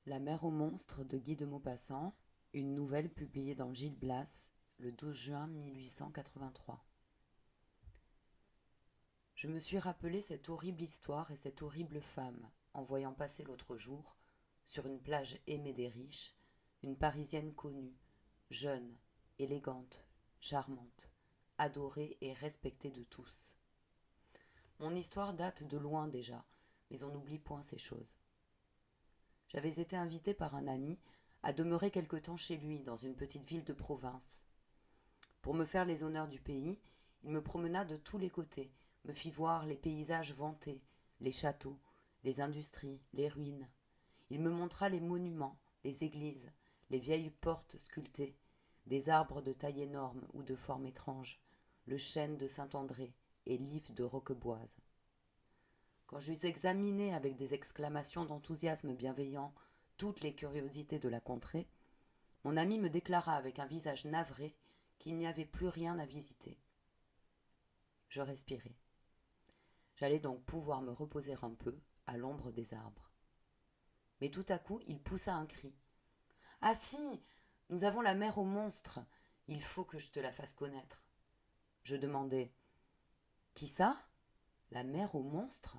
La mer aux monstres de Guy de Maupassant, une nouvelle publiée dans Gil Blas le 12 juin 1883. Je me suis rappelé cette horrible histoire et cette horrible femme en voyant passer l'autre jour, sur une plage aimée des riches, une Parisienne connue, jeune, élégante, charmante, adorée et respectée de tous. Mon histoire date de loin déjà, mais on n'oublie point ces choses. J'avais été invitée par un ami à demeurer quelque temps chez lui dans une petite ville de province. Pour me faire les honneurs du pays, il me promena de tous les côtés, me fit voir les paysages vantés, les châteaux, les industries, les ruines. Il me montra les monuments, les églises, les vieilles portes sculptées, des arbres de taille énorme ou de forme étrange, le chêne de Saint-André et l'if de Roqueboise. Quand j'eus examiné avec des exclamations d'enthousiasme bienveillant toutes les curiosités de la contrée, mon ami me déclara avec un visage navré qu'il n'y avait plus rien à visiter. Je respirai. J'allais donc pouvoir me reposer un peu à l'ombre des arbres. Mais tout à coup, il poussa un cri. Ah si, nous avons la mer aux monstres. Il faut que je te la fasse connaître. Je demandai. Qui ça? La mer aux monstres?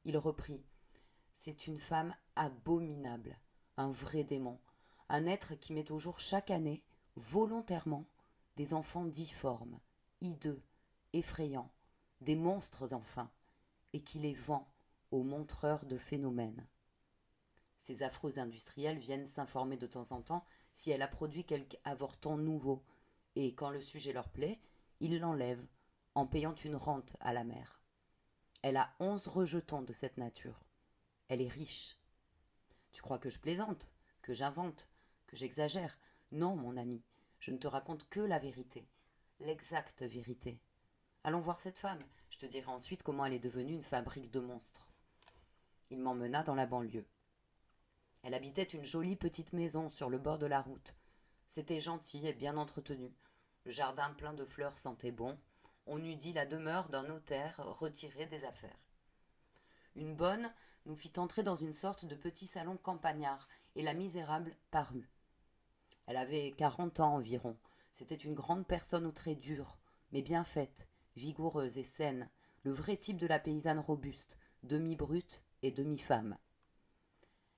Il reprit. C'est une femme abominable, un vrai démon, un être qui met au jour chaque année, volontairement, des enfants difformes, hideux, effrayants, des monstres enfin, et qui les vend aux montreurs de phénomènes. Ces affreux industriels viennent s'informer de temps en temps si elle a produit quelque avorton nouveau, et quand le sujet leur plaît, ils l'enlèvent, en payant une rente à la mère. Elle a 11 rejetons de cette nature. Elle est riche. Tu crois que je plaisante, que j'invente, que j'exagère? Non, mon ami, je ne te raconte que la vérité, l'exacte vérité. Allons voir cette femme, je te dirai ensuite comment elle est devenue une fabrique de monstres. Il m'emmena dans la banlieue. Elle habitait une jolie petite maison sur le bord de la route. C'était gentil et bien entretenu. Le jardin plein de fleurs sentait bon. On eût dit la demeure d'un notaire retiré des affaires. Une bonne nous fit entrer dans une sorte de petit salon campagnard, et la misérable parut. Elle avait 40 ans environ. C'était une grande personne aux traits durs, mais bien faite, vigoureuse et saine, le vrai type de la paysanne robuste, demi-brute et demi-femme.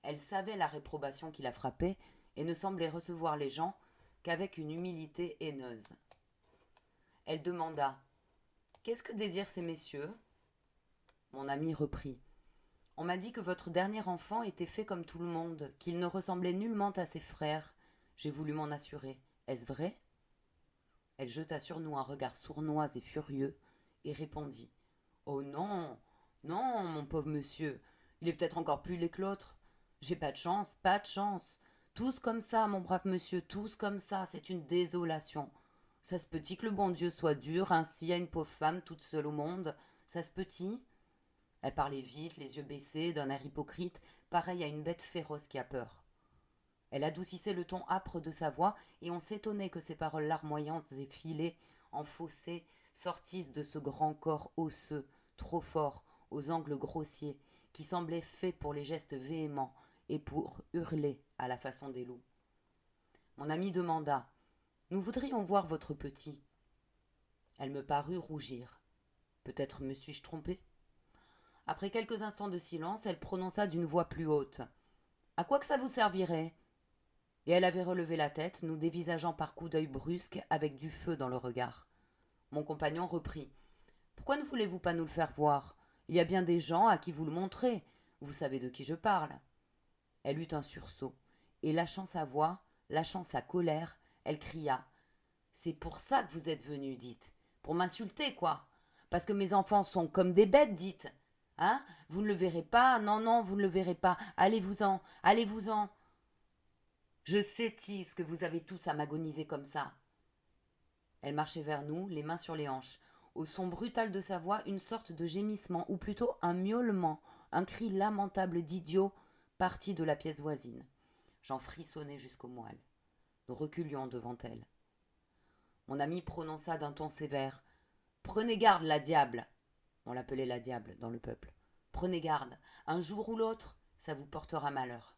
Elle savait la réprobation qui la frappait et ne semblait recevoir les gens qu'avec une humilité haineuse. Elle demanda. Qu'est-ce que désirent ces messieurs? Mon ami reprit. On m'a dit que votre dernier enfant était fait comme tout le monde, qu'il ne ressemblait nullement à ses frères. J'ai voulu m'en assurer. Est-ce vrai? Elle jeta sur nous un regard sournois et furieux, et répondit. Oh non, non, mon pauvre monsieur, il est peut-être encore plus laid que l'autre. J'ai pas de chance, pas de chance. Tous comme ça, mon brave monsieur, tous comme ça, c'est une désolation. Ça se peut-il que le bon Dieu soit dur ainsi à une pauvre femme toute seule au monde? Ça se peut-il? Elle parlait vite, les yeux baissés, d'un air hypocrite, pareil à une bête féroce qui a peur. Elle adoucissait le ton âpre de sa voix, et on s'étonnait que ses paroles larmoyantes et filées, enfoncées, sortissent de ce grand corps osseux, trop fort, aux angles grossiers, qui semblait fait pour les gestes véhéments et pour hurler à la façon des loups. Mon ami demanda. Nous voudrions voir votre petit. Elle me parut rougir. Peut-être me suis-je trompée? Après quelques instants de silence, elle prononça d'une voix plus haute. À quoi que ça vous servirait? Et elle avait relevé la tête, nous dévisageant par coups d'œil brusques avec du feu dans le regard. Mon compagnon reprit. Pourquoi ne voulez-vous pas nous le faire voir? Il y a bien des gens à qui vous le montrez. Vous savez de qui je parle. Elle eut un sursaut, et lâchant sa voix, lâchant sa colère, elle cria. C'est pour ça que vous êtes venu, dites. Pour m'insulter, quoi. Parce que mes enfants sont comme des bêtes, dites. Hein? Vous ne le verrez pas? Non, non, vous ne le verrez pas. Allez-vous-en, allez-vous-en. Je sais, Tis, que vous avez tous à m'agoniser comme ça. Elle marchait vers nous, les mains sur les hanches. Au son brutal de sa voix, une sorte de gémissement, ou plutôt un miaulement, un cri lamentable d'idiot, parti de la pièce voisine. J'en frissonnais jusqu'aux moelles. Nous reculions devant elle. Mon ami prononça d'un ton sévère. Prenez garde, la diable. On l'appelait la diable dans le peuple. Prenez garde, un jour ou l'autre, ça vous portera malheur.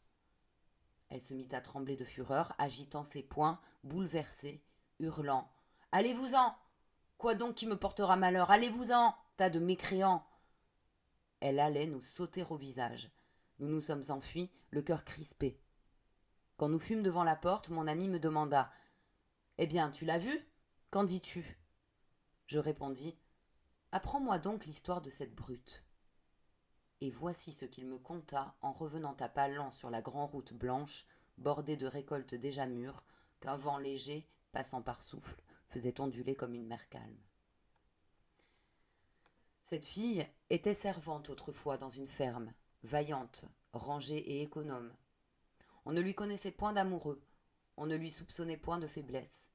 Elle se mit à trembler de fureur, agitant ses poings, bouleversée, hurlant. « Allez-vous-en! Quoi donc qui me portera malheur? Allez-vous-en, tas de mécréants !» Elle allait nous sauter au visage. Nous nous sommes enfuis, le cœur crispé. Quand nous fûmes devant la porte, mon ami me demanda « Eh bien, tu l'as vue? Qu'en dis-tu » Je répondis « Apprends-moi donc l'histoire de cette brute. » Et voici ce qu'il me conta en revenant à pas lents sur la grande route blanche, bordée de récoltes déjà mûres, qu'un vent léger, passant par souffle, faisait onduler comme une mer calme. Cette fille était servante autrefois dans une ferme, vaillante, rangée et économe. On ne lui connaissait point d'amoureux, on ne lui soupçonnait point de faiblesse.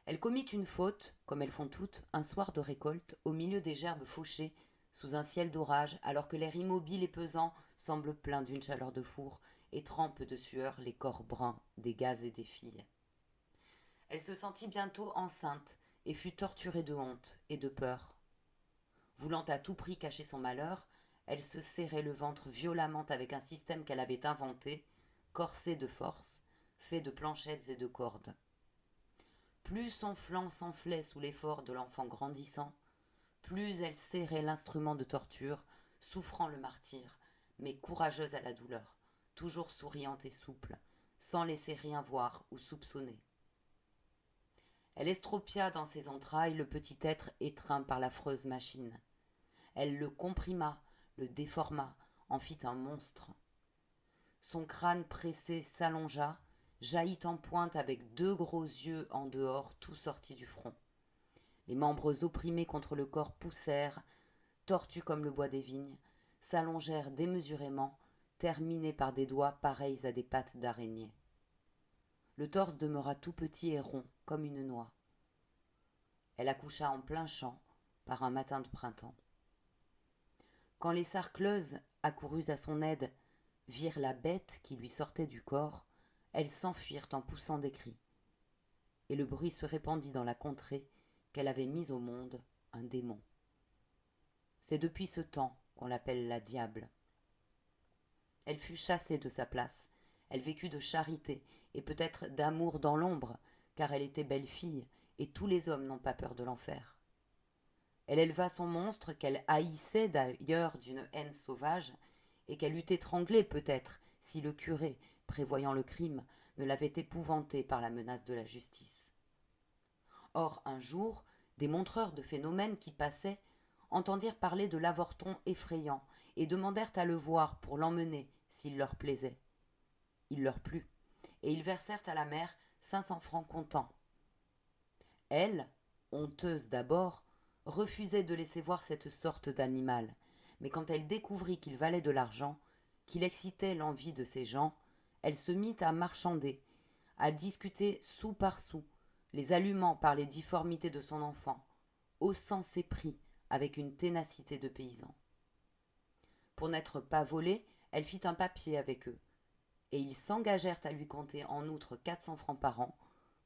Elle commit une faute, comme elles font toutes, un soir de récolte, au milieu des gerbes fauchées, sous un ciel d'orage, alors que l'air immobile et pesant semble plein d'une chaleur de four et trempe de sueur les corps bruns des gars et des filles. Elle se sentit bientôt enceinte et fut torturée de honte et de peur. Voulant à tout prix cacher son malheur, elle se serrait le ventre violemment avec un système qu'elle avait inventé, corsé de force, fait de planchettes et de cordes. Plus son flanc s'enflait sous l'effort de l'enfant grandissant, plus elle serrait l'instrument de torture, souffrant le martyre, mais courageuse à la douleur, toujours souriante et souple, sans laisser rien voir ou soupçonner. Elle estropia dans ses entrailles le petit être étreint par l'affreuse machine. Elle le comprima, le déforma, en fit un monstre. Son crâne pressé s'allongea, jaillit en pointe avec 2 gros yeux en dehors, tout sortis du front. Les membres opprimés contre le corps poussèrent, tortus comme le bois des vignes, s'allongèrent démesurément, terminés par des doigts pareils à des pattes d'araignée. Le torse demeura tout petit et rond, comme une noix. Elle accoucha en plein champ, par un matin de printemps. Quand les sarcleuses, accourues à son aide, virent la bête qui lui sortait du corps, elles s'enfuirent en poussant des cris. Et le bruit se répandit dans la contrée qu'elle avait mis au monde un démon. C'est depuis ce temps qu'on l'appelle la diable. Elle fut chassée de sa place, elle vécut de charité et peut-être d'amour dans l'ombre, car elle était belle fille et tous les hommes n'ont pas peur de l'enfer. Elle éleva son monstre qu'elle haïssait d'ailleurs d'une haine sauvage et qu'elle eût étranglé peut-être si le curé, prévoyant le crime, ne l'avait épouvanté par la menace de la justice. Or, un jour, des montreurs de phénomènes qui passaient entendirent parler de l'avorton effrayant et demandèrent à le voir pour l'emmener s'il leur plaisait. Il leur plut, et ils versèrent à la mère 500 francs comptant. Elle, honteuse d'abord, refusait de laisser voir cette sorte d'animal, mais quand elle découvrit qu'il valait de l'argent, qu'il excitait l'envie de ces gens, elle se mit à marchander, à discuter sou par sou, les allumant par les difformités de son enfant, haussant ses prix avec une ténacité de paysan. Pour n'être pas volée, elle fit un papier avec eux, et ils s'engagèrent à lui compter en outre 400 francs par an,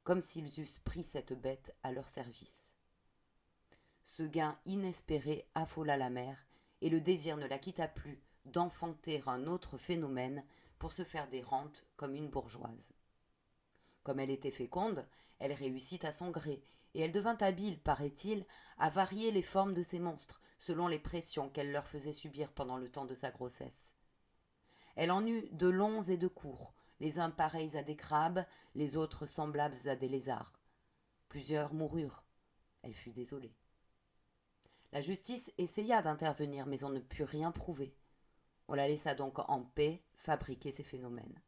comme s'ils eussent pris cette bête à leur service. Ce gain inespéré affola la mère, et le désir ne la quitta plus d'enfanter un autre phénomène pour se faire des rentes comme une bourgeoise. Comme elle était féconde, elle réussit à son gré, et elle devint habile, paraît-il, à varier les formes de ces monstres, selon les pressions qu'elle leur faisait subir pendant le temps de sa grossesse. Elle en eut de longs et de courts, les uns pareils à des crabes, les autres semblables à des lézards. Plusieurs moururent. Elle fut désolée. La justice essaya d'intervenir, mais on ne put rien prouver. On la laissa donc en paix fabriquer ces phénomènes.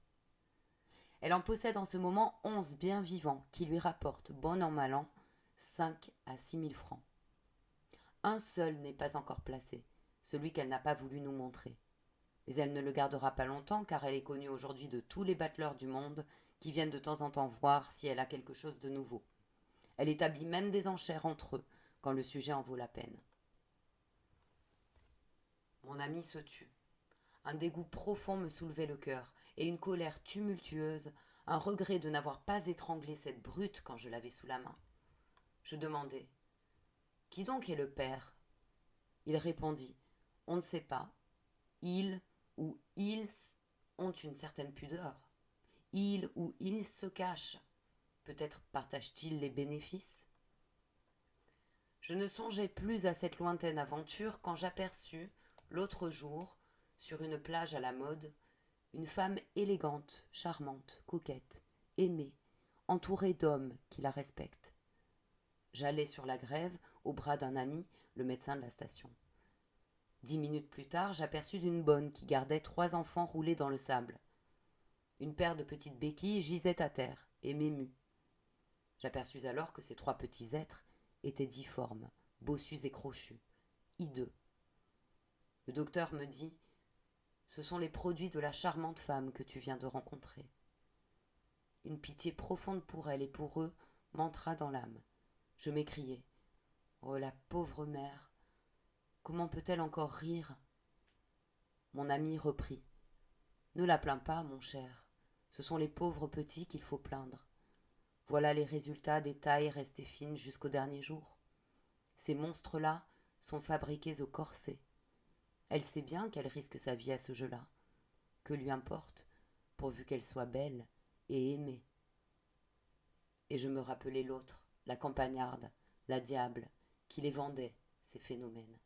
Elle en possède en ce moment 11 bien vivants qui lui rapportent, bon an mal an, 5 à 6 000 francs. Un seul n'est pas encore placé, celui qu'elle n'a pas voulu nous montrer. Mais elle ne le gardera pas longtemps car elle est connue aujourd'hui de tous les bateleurs du monde qui viennent de temps en temps voir si elle a quelque chose de nouveau. Elle établit même des enchères entre eux quand le sujet en vaut la peine. Mon ami se tut. Un dégoût profond me soulevait le cœur, et une colère tumultueuse, un regret de n'avoir pas étranglé cette brute quand je l'avais sous la main. Je demandai « Qui donc est le père ?» Il répondit « On ne sait pas. Il ou ils ont une certaine pudeur. Il ou ils se cachent. Peut-être partagent-ils les bénéfices. Je ne songeais plus à cette lointaine aventure quand j'aperçus, l'autre jour, sur une plage à la mode, une femme élégante, charmante, coquette, aimée, entourée d'hommes qui la respectent. J'allais sur la grève, au bras d'un ami, le médecin de la station. 10 minutes plus tard, j'aperçus une bonne qui gardait 3 enfants roulés dans le sable. Une paire de petites béquilles gisait à terre et m'émut. J'aperçus alors que ces 3 petits êtres étaient difformes, bossus et crochus, hideux. Le docteur me dit « Ce sont les produits de la charmante femme que tu viens de rencontrer. » Une pitié profonde pour elle et pour eux m'entra dans l'âme. Je m'écriai « Oh, la pauvre mère, comment peut-elle encore rire ?» Mon ami reprit « Ne la plains pas, mon cher, ce sont les pauvres petits qu'il faut plaindre. Voilà les résultats des tailles restées fines jusqu'au dernier jour. Ces monstres-là sont fabriqués au corset. Elle sait bien qu'elle risque sa vie à ce jeu-là. Que lui importe, pourvu qu'elle soit belle et aimée. » Et je me rappelai l'autre, la campagnarde, la diable, qui les vendait, ces phénomènes.